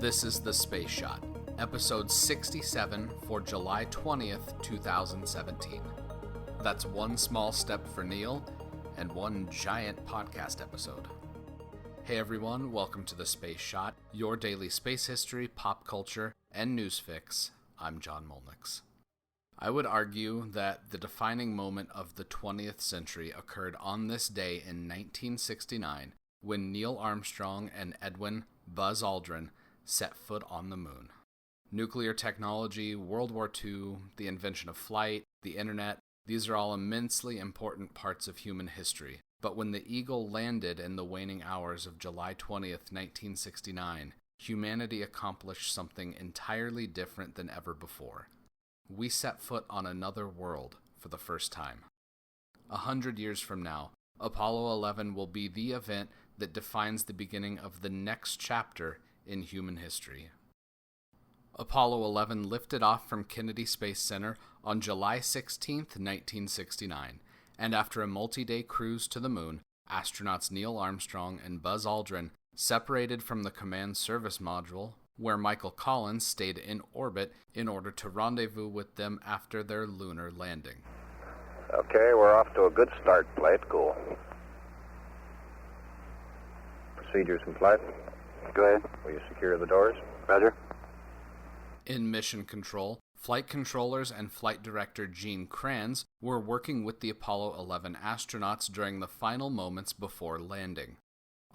This is The Space Shot, episode 67 for July 20th, 2017. That's one small step for Neil and one giant podcast episode. Hey everyone, welcome to The Space Shot, your daily space history, pop culture, and news fix. I'm John Molnix. I would argue that the defining moment of the 20th century occurred on this day in 1969 when Neil Armstrong and Edwin Buzz Aldrin set foot on the moon. Nuclear technology, World War II, the invention of flight, the internet, these are all immensely important parts of human history. But when the Eagle landed in the waning hours of July 20th, 1969, humanity accomplished something entirely different than ever before. We set foot on another world for the first time. 100 years from now, Apollo 11 will be the event that defines the beginning of the next chapter in human history. Apollo 11 lifted off from Kennedy Space Center on July 16, 1969, and after a multi-day cruise to the moon, astronauts Neil Armstrong and Buzz Aldrin separated from the Command Service Module, where Michael Collins stayed in orbit in order to rendezvous with them after their lunar landing. Okay, we're off to a good start. Play it cool. Procedures in flight. Go ahead. Will you secure the doors? Roger. In mission control, flight controllers and flight director Gene Kranz were working with the Apollo 11 astronauts during the final moments before landing.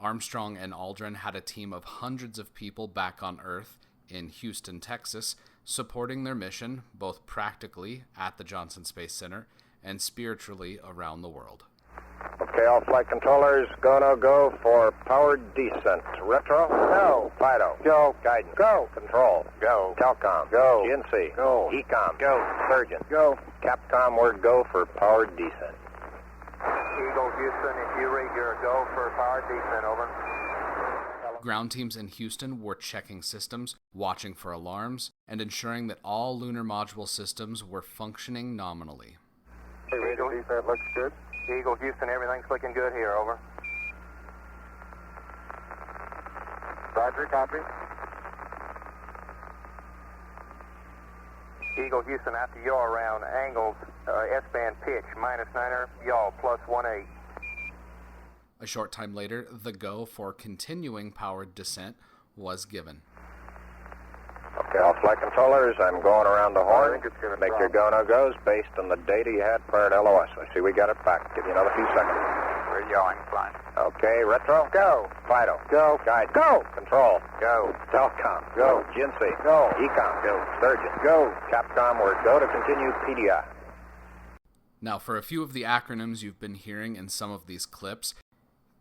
Armstrong and Aldrin had a team of hundreds of people back on Earth in Houston, Texas, supporting their mission both practically at the Johnson Space Center and spiritually around the world. Okay, all flight controllers, go for powered descent. Retro? Go. FIDO? Go. Guidance? Go. Control? Go. Telcom? Go. GNC? Go. ECOM? Go. Surgeon? Go. Capcom, word go for powered descent. Eagle Houston, if you read your go for powered descent, over. Ground teams in Houston were checking systems, watching for alarms, and ensuring that all lunar module systems were functioning nominally. Eagle descent looks good. Eagle Houston, everything's looking good here, over. Roger, copy. Eagle Houston, after yaw around angles, S-band pitch, -9er, yaw, +18. A short time later, the go for continuing powered descent was given. Okay, all flight controllers, I'm going around the horn. Make your go-no-goes based on the data you had prior to LOS. I see we got it back. Give you another few seconds. We're yawing, flying. Okay, retro? Go. FIDO? Go. Guide? Go. Control? Go. Telcom? Go. GNC? Go. ECOM? Go. Surgeon? Go. Capcom, word go to continue PDI. Now, for a few of the acronyms you've been hearing in some of these clips,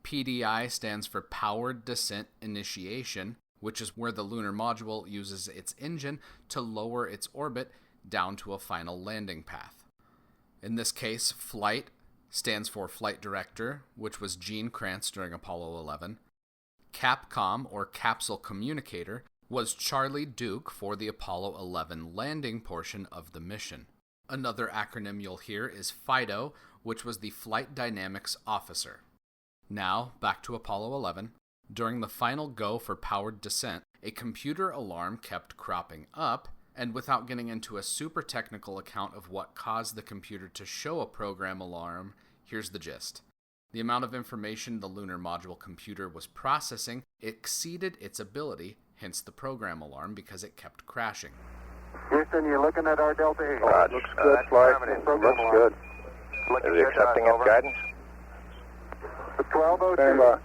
PDI stands for Powered Descent Initiation, which is where the lunar module uses its engine to lower its orbit down to a final landing path. In this case, FLIGHT stands for Flight Director, which was Gene Kranz during Apollo 11. CAPCOM, or Capsule Communicator, was Charlie Duke for the Apollo 11 landing portion of the mission. Another acronym you'll hear is FIDO, which was the Flight Dynamics Officer. Now, back to Apollo 11. During the final go for powered descent, a computer alarm kept cropping up, and without getting into a super technical account of what caused the computer to show a program alarm, here's the gist. The amount of information the lunar module computer was processing exceeded its ability, hence the program alarm, because it kept crashing. Houston, you're looking at our Delta 8. Looks good, flight. Looks good. Is he accepting its guidance? 1202.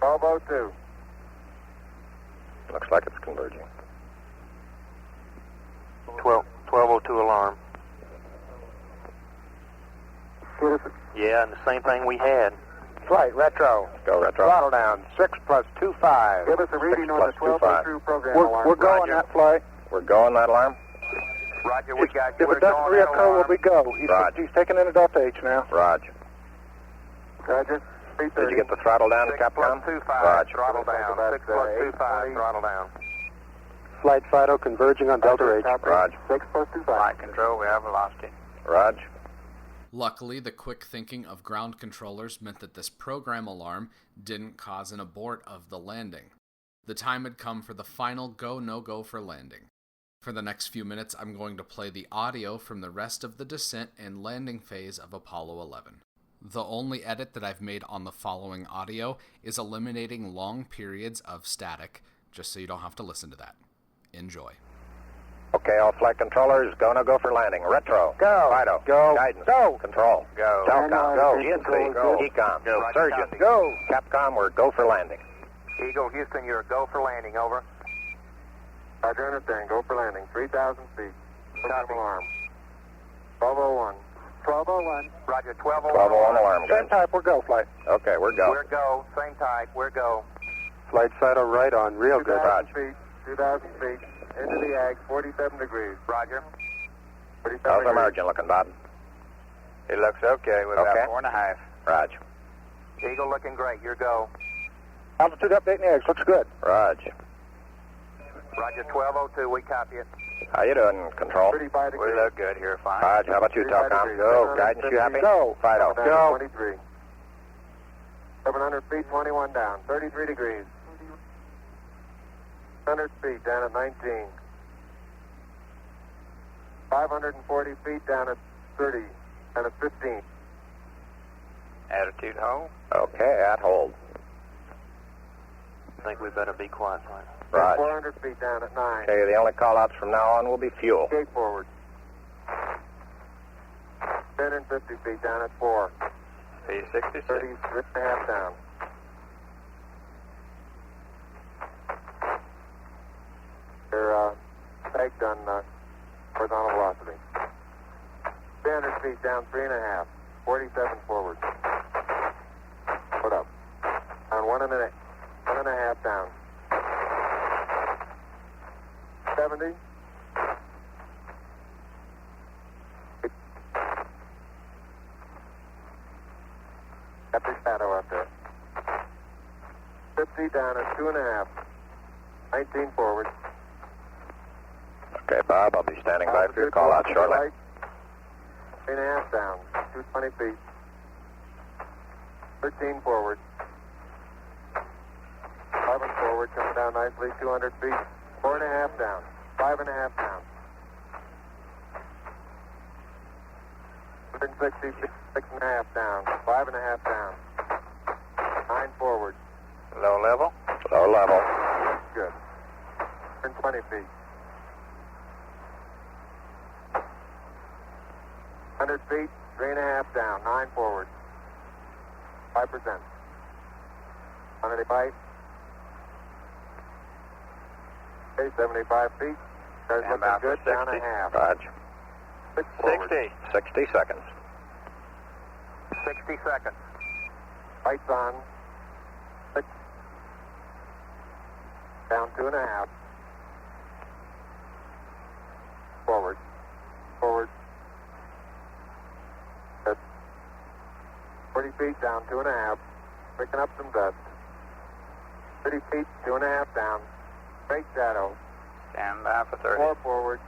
1202. Looks like it's converging. 1202 alarm. Yeah, and the same thing we had. Flight, retro. Go, retro. Throttle down. 6 plus 25. Give us a reading on the 1202 program alarm. We're going that flight. We're going that alarm. Roger, we got you. If it doesn't reoccur, will we go? He's taking in a Delta H now. Roger. Roger. Did you get the throttle down, Capcom? 6 plus 25, Roger. throttle down. 6 plus 25, throttle down. Flight FIDO converging on Delta H. Roger. 6 plus 25. Flight control, we have velocity. Roger. Luckily, the quick thinking of ground controllers meant that this program alarm didn't cause an abort of the landing. The time had come for the final go-no-go for landing. For the next few minutes, I'm going to play the audio from the rest of the descent and landing phase of Apollo 11. The only edit that I've made on the following audio is eliminating long periods of static, just so you don't have to listen to that. Enjoy. Okay, all flight controllers, go for landing. Retro. Go. FIDO. Go. Guidance. Go. Control. Go. Telcom. Go. GNC. Go. ECOM. Go. Surgeon. Copy. Go. Capcom, we're go for landing. Eagle, Houston, you're a go for landing, over. Roger, understand. Go for landing. 3,000 feet. Copy. Alarm. 1201. 1201. Roger, 1201. 1201 alarm. Same type, we're go, flight. Okay, we're go. We're go. Same type, we're go. Flight side of right on, real good. 2,000 feet. 2,000 feet. Into the ag, 47 degrees. Roger. 47 How's degrees. the margin looking, Bob? It looks okay. We're about 4.5. Roger. Eagle looking great. Your go. Altitude update in the eggs. Looks good. Roger. Roger, 1202. We copy it. How you doing, Control? 35 degrees. We look good here. Fine. Roger. How about you, 35 Telcom? degrees. Go. Guidance, you happy? Go. FIDO. Go. 23. 700 feet, 21 down. 33 degrees. 100 feet down at 19. 540 feet down at 30. Down at 15. Attitude hold. Okay, at hold. I think we better be quiet, flight. Roger. 400 feet down at 9. Okay, the only call-outs from now on will be fuel. Gate forward. 10 and 50 feet down at 4. P66. 30.5 down. They're pegged on horizontal velocity. 300 feet down, 3.5. 47 forward. Put up. On 1.5 down. 70. Got the shadow up there. 50 down at 2.5. 19 forward. Okay, Bob, I'll be standing by for your call-out shortly. Right. 3.5 down. 220 feet. 13 forward. 11 forward, coming down nicely. 200 feet. 4.5 down. 5.5 down. 160 feet. 6.5 down. 5.5 down. 9 forward. Low level? Low level. Good. 120 feet. 100 feet. 3.5 down. 9 forward. 5%. 185. Okay, 75 feet. There's looking good. Down a half. Roger. 6 forward. 60 seconds. 60 seconds. Lights on. 6. Down 2.5. Forward. Forward. Good. 40 feet down 2.5. Picking up some dust. 30 feet, 2.5 down. Straight shadow. Stand by for 30. 4 forward.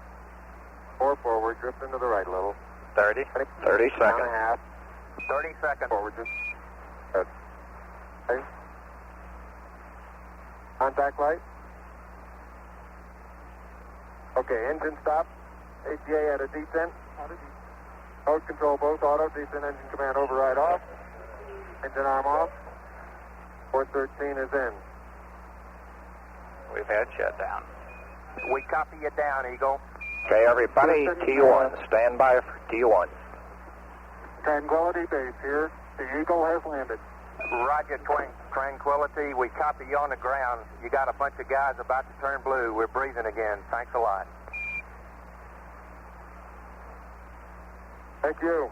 4 forward. Drift into the right a little. 30 Down a seconds. half. 30 seconds. Forward. Just. Good. Okay. Contact light. Okay, engine stop. ATA at a descent. Mode control both auto. Descent engine command override off. Engine arm off. 413 is in. We've had shutdown. We copy you down, Eagle. Okay, everybody, T1. Stand by for T1. Tranquility Base here. The Eagle has landed. Roger, Tranquility. We copy you on the ground. You got a bunch of guys about to turn blue. We're breathing again. Thanks a lot. Thank you.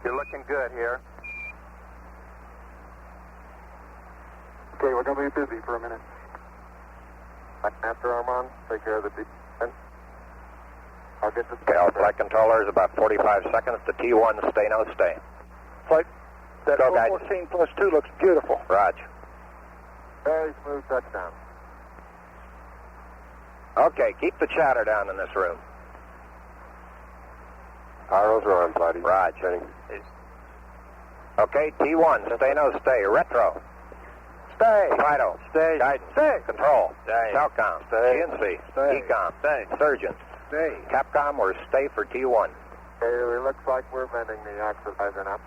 You're looking good here. Okay, we're going to be busy for a minute. After Armand, take care of the descent. I'll get the... Okay, all flight controllers, about 45 seconds to T1. Stay, no stay. Flight, that Go, guys. 14 plus 2 looks beautiful. Roger. Very smooth touchdown. Okay, keep the chatter down in this room. Arrows are on, buddy. Roger. Okay, T1, stay, no stay. Retro. Stay. Fido. Stay. Guidance. Stay. Control. Stay. Telcom. Stay. GNC. Stay. Ecom. Stay. Surgeon. Stay. Capcom, we're stay for T1. Okay, it looks like we're bending the oxidizer now.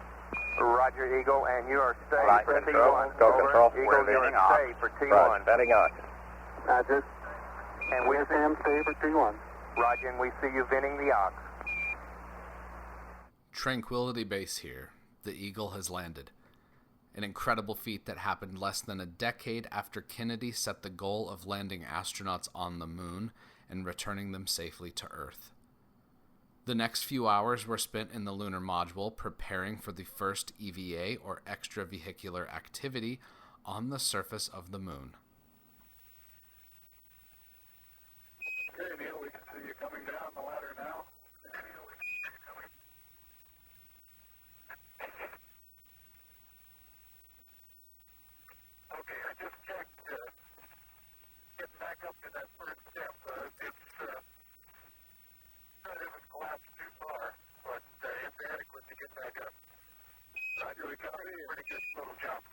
Roger, Eagle, and you are stay Right, for control. T1. Go Over. control. Eagle, We're you bending are off. stay for T1. Right, bending off. Roger. And we Sam, stay for T1. Roger, and we see you venting the ox. Tranquility Base here. The Eagle has landed. An incredible feat that happened less than a decade after Kennedy set the goal of landing astronauts on the moon and returning them safely to Earth. The next few hours were spent in the lunar module preparing for the first EVA, or extravehicular activity, on the surface of the moon. Okay, Neil, we can see you coming down the ladder now. Okay, I just checked, getting back up to that first step. It hasn't collapsed too far, but it's adequate to get back up. Roger, we got a pretty good little jump.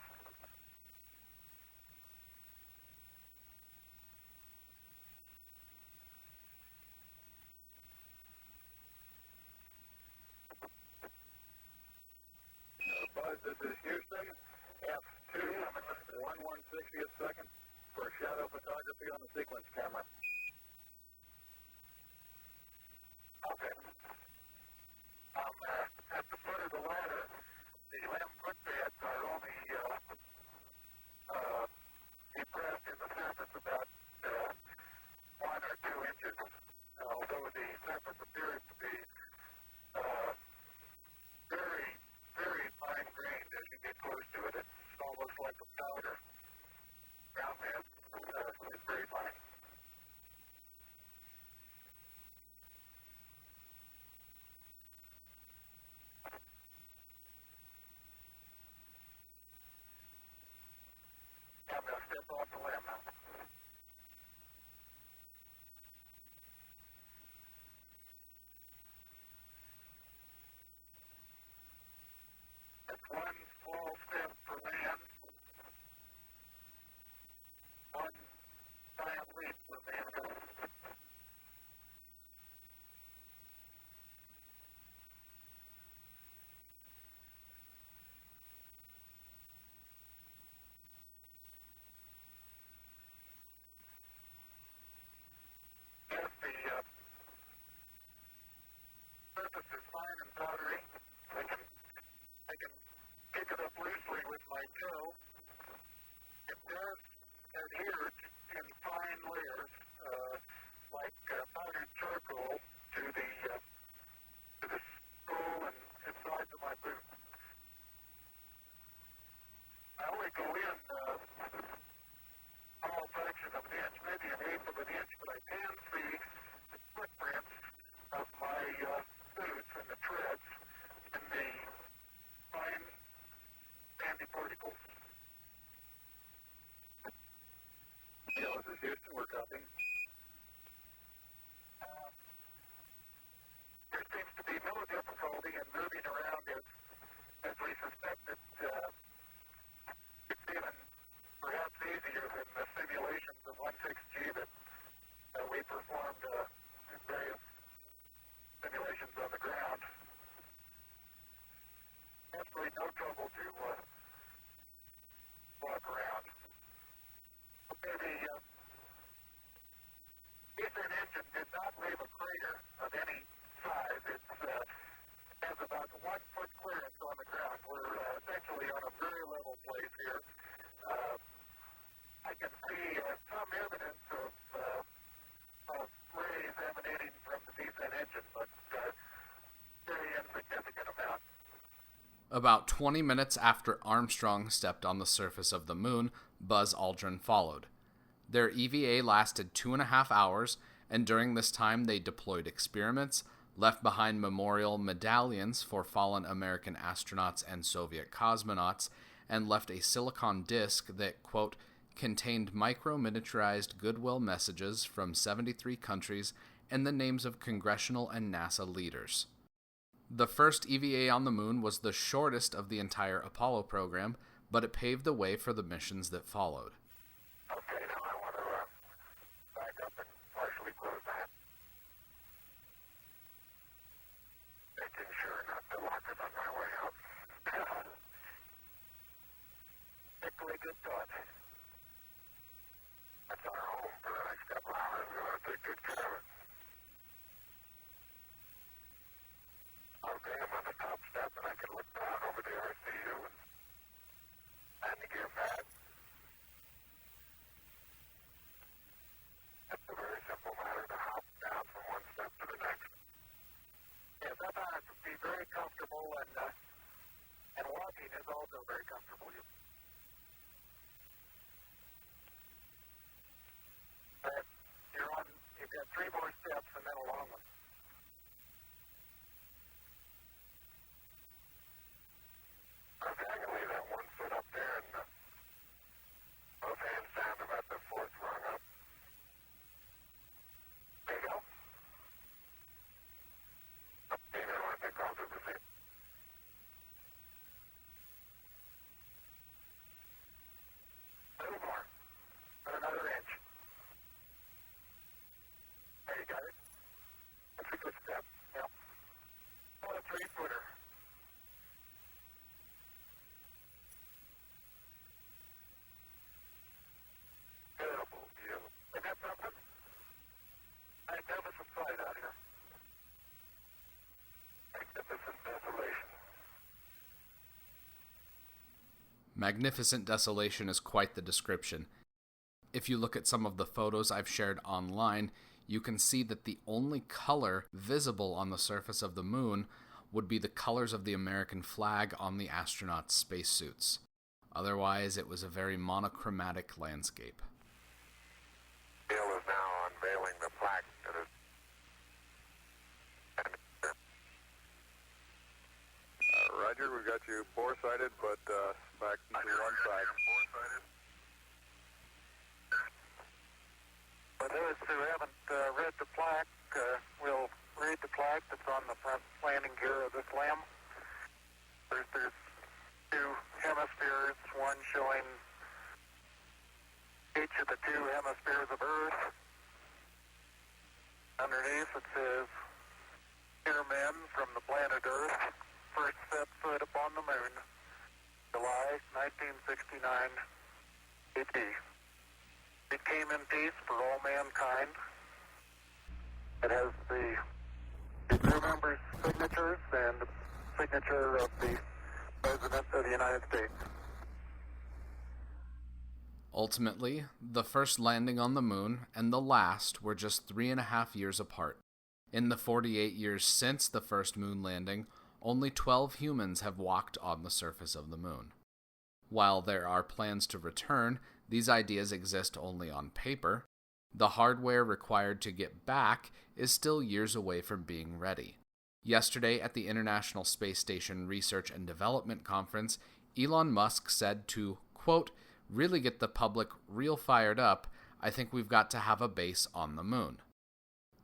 Buzz, this is Houston, F2, 1/160th second for shadow photography on the sequence camera. Okay. At the foot of the ladder, the LEM footbeds are only depressed in the surface about 1 or 2 inches, although the surface appears to be very, very fine-grained as you get close to it. It's almost like a powder. Ground mass is very fine. I'm going to step off the LEM now. That's one small step for man, one giant leap for mankind. Yes, the surface is fine and powdery. I can pick it up loosely with my toe. It does adhere in fine layers, like powdered charcoal, to the sole and sides of my boot. I only go in a small fraction of an inch, maybe an eighth of an inch, but I can see the footprints of my boots and the treads in the fine sandy particles. Yeah, this is Houston, we're copying. There seems to be no difficulty in moving around as we suspected. It's even perhaps easier than the simulations of 16G that we performed in various simulations on the ground. Absolutely no trouble to walk around. Okay, the descent engine did not leave a crater of any size. It has about 1 foot clearance on the ground. We're essentially on a very level place here. I can see some evidence of rays emanating from the descent engine, but very insignificant amount. About 20 minutes after Armstrong stepped on the surface of the moon, Buzz Aldrin followed. Their EVA lasted 2.5 hours, and during this time they deployed experiments, left behind memorial medallions for fallen American astronauts and Soviet cosmonauts, and left a silicon disc that, quote, contained micro-miniaturized goodwill messages from 73 countries and the names of congressional and NASA leaders. The first EVA on the moon was the shortest of the entire Apollo program, but it paved the way for the missions that followed. Okay, now I want to back up and partially close that. Making sure not to lock it on my way out. Particularly good thought. That's our home for the next couple hours. We want to take good care of it. Okay, I'm on the top step and I can look down over the RCU and the gear pad. It's a very simple matter to hop down from one step to the next. Yes, I found it to be very comfortable, and walking is also very comfortable. You've got 3 more steps and then a long one. Okay, I can leave that 1 foot up there and both hands down about the 4th rung up. There you go. Okay, now I think I'll do the same. A little more. About another inch. There you got it. That's a good step. Yep. About a 3-footer. Beautiful view. Isn't that something? Magnificent sight out here. Magnificent desolation. Magnificent desolation is quite the description. If you look at some of the photos I've shared online, you can see that the only color visible on the surface of the moon would be the colors of the American flag on the astronauts' spacesuits. Otherwise, it was a very monochromatic landscape. Bill is now unveiling the plaque that is. Roger, we got you four-sided, but back to one side. For those who haven't read the plaque, we'll read the plaque that's on the front landing gear of this LEM. There's 2 hemispheres, one showing each of the 2 hemispheres of Earth. Underneath it says, "Dear men from the planet Earth, first set foot upon the moon, July 1969 AD. It came in peace for all mankind." It has the crew members' signatures and the signature of the President of the United States. Ultimately, the first landing on the moon and the last were just 3.5 years apart. In the 48 years since the first moon landing, only 12 humans have walked on the surface of the moon. While there are plans to return, these ideas exist only on paper. The hardware required to get back is still years away from being ready. Yesterday at the International Space Station Research and Development Conference, Elon Musk said to, quote, "really get the public real fired up, I think we've got to have a base on the moon."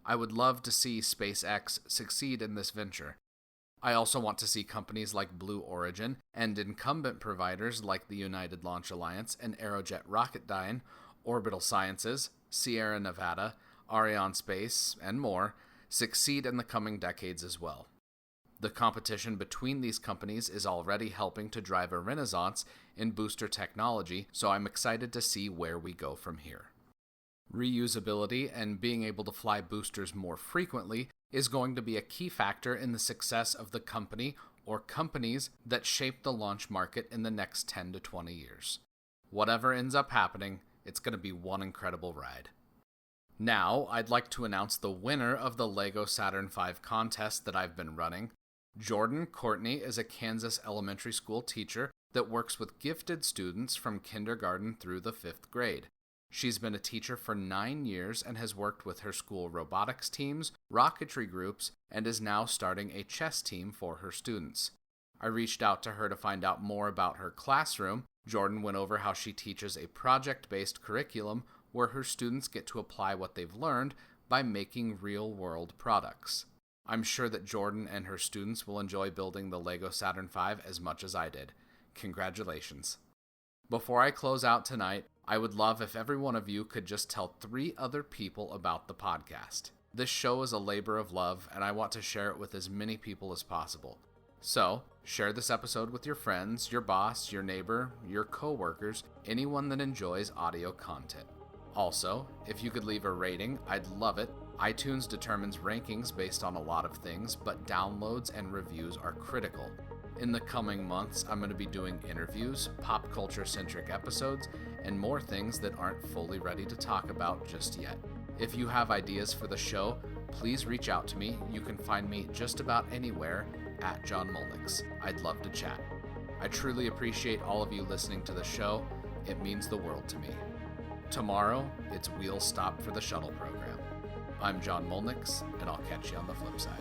I would love to see SpaceX succeed in this venture. I also want to see companies like Blue Origin and incumbent providers like the United Launch Alliance and Aerojet Rocketdyne, Orbital Sciences, Sierra Nevada, Ariane Space, and more succeed in the coming decades as well. The competition between these companies is already helping to drive a renaissance in booster technology, so I'm excited to see where we go from here. Reusability and being able to fly boosters more frequently is going to be a key factor in the success of the company or companies that shape the launch market in the next 10 to 20 years. Whatever ends up happening, it's going to be one incredible ride. Now, I'd like to announce the winner of the LEGO Saturn V contest that I've been running. Jordan Courtney is a Kansas elementary school teacher that works with gifted students from kindergarten through the 5th grade. She's been a teacher for 9 years and has worked with her school robotics teams, rocketry groups, and is now starting a chess team for her students. I reached out to her to find out more about her classroom. Jordan went over how she teaches a project-based curriculum where her students get to apply what they've learned by making real-world products. I'm sure that Jordan and her students will enjoy building the LEGO Saturn V as much as I did. Congratulations. Before I close out tonight, I would love if every one of you could just tell 3 other people about the podcast. This show is a labor of love, and I want to share it with as many people as possible. So, share this episode with your friends, your boss, your neighbor, your coworkers, anyone that enjoys audio content. Also, if you could leave a rating, I'd love it. iTunes determines rankings based on a lot of things, but downloads and reviews are critical. In the coming months, I'm going to be doing interviews, pop culture-centric episodes, and more things that aren't fully ready to talk about just yet. If you have ideas for the show, please reach out to me. You can find me just about anywhere at John Molnix. I'd love to chat. I truly appreciate all of you listening to the show. It means the world to me. Tomorrow, it's Wheels Stop for the Shuttle program. I'm John Molnix, and I'll catch you on the flip side.